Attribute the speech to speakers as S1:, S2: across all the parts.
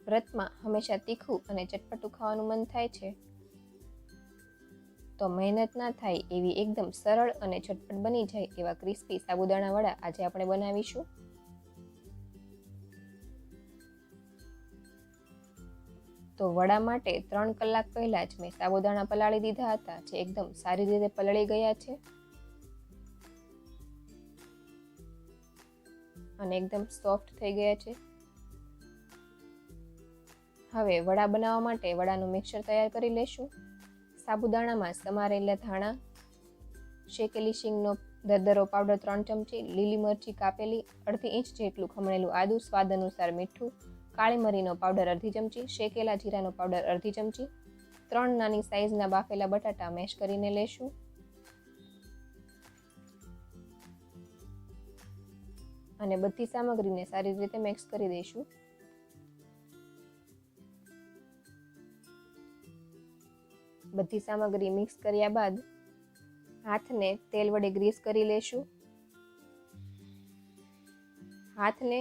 S1: વ્રતમાં હંમેશા તીખું અને ચટપટું ખાવાનું મન થાય છે, તો મહેનત ના થાય એવી એકદમ સરળ અને ઝટપટ બની જાય એવા ક્રિસ્પી સાબુદાણા વડા આજે આપણે બનાવીશું. તો વડા માટે 3 કલાક પહેલા જ મેં સાબુદાણા પલાળી દીધા હતા, જે એકદમ સારી રીતે પલળી ગયા છે અને એકદમ સોફ્ટ થઈ ગયા છે. હવે વડા બનાવવા માટે વડાનું મિક્સર તૈયાર કરી લેશું. સાબુદાણામાં સમારેલા ધાણા, શેકેલી શીંગનો દરદરો પાવડર 3 ચમચી, લીલી મરચી કાપેલી, અડધી ઇંચ જેટલું ખમણેલું આદુ, સ્વાદ અનુસાર મીઠું, કાળી મરીનો પાવડર અડધી ચમચી, શેકેલા જીરાનો પાવડર અડધી ચમચી, 3 નાની સાઈઝના બાફેલા બટાટા મેશ કરીને લેશું. અને બધી સામગ્રીને સારી રીતે મિક્સ કરી દઈશું. બધી સામગ્રી મિક્સ કર્યા બાદ હાથને તેલ વડે ગ્રીસ કરી લેશું. હાથને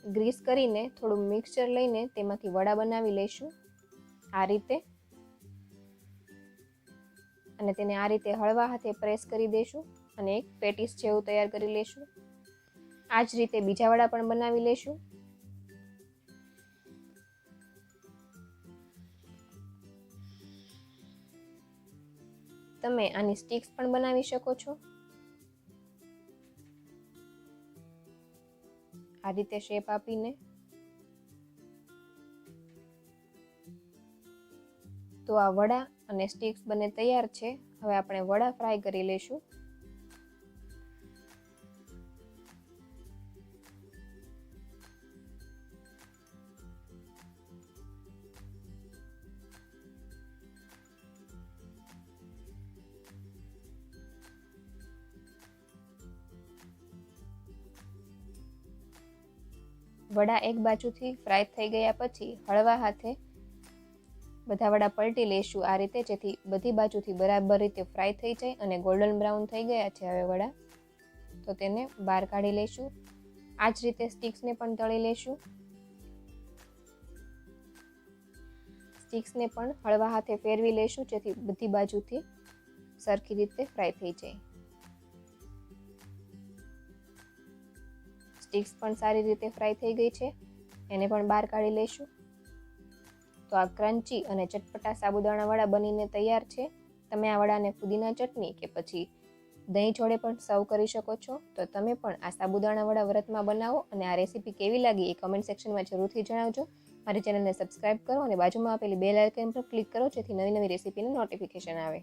S1: ગ્રીસ કરીને થોડું મિક્સચર લઈને તેમાંથી વડા બનાવી લઈશું આ રીતે, અને તેને આ રીતે હળવા હાથે પ્રેસ કરી દઈશું અને એક પેટીસ જેવું તૈયાર કરી લેશું. આ જ રીતે બીજા વડા પણ બનાવી લેશું. તમે આની સ્ટિક્સ પણ બનાવી શકો છો. આ રીતે શેપ આપીને. તો આ વડા અને સ્ટિક્સ બંને તૈયાર છે. હવે આપણે વડા ફ્રાય કરી લેશું. વડા એક બાજુથી ફ્રાય થઈ ગયા પછી હળવા હાથે બધા વડા પલટી લેશું આ રીતે, જેથી બધી બાજુથી બરાબર રીતે ફ્રાય થઈ જાય અને ગોલ્ડન બ્રાઉન થઈ ગયા છે હવે વડા, તો તેને બહાર કાઢી લેશું. આ જ રીતે સ્ટિક્સને પણ તળી લેશું. સ્ટિક્સને પણ હળવા હાથે ફેરવી લેશું, જેથી બધી બાજુથી સરખી રીતે ફ્રાય થઈ જાય. સ્ટિક્સ પણ સારી રીતે ફ્રાય થઈ ગઈ છે, એને પણ બહાર કાઢી લઈશું. તો આ ક્રન્ચી અને ચટપટા સાબુદાણા વડા બનીને તૈયાર છે. તમે આ વડાને ફુદીના ચટણી કે પછી દહીં જોડે પણ સર્વ કરી શકો છો. તો તમે પણ આ સાબુદાણા વડા વ્રતમાં બનાવો અને આ રેસીપી કેવી લાગી એ કમેન્ટ સેક્શનમાં જરૂરથી જણાવજો. મારી ચેનલને સબસ્ક્રાઇબ કરો અને બાજુમાં આપેલી બેલ આઇકન પર ક્લિક કરો, જેથી નવી નવી રેસીપીનું નોટિફિકેશન આવે.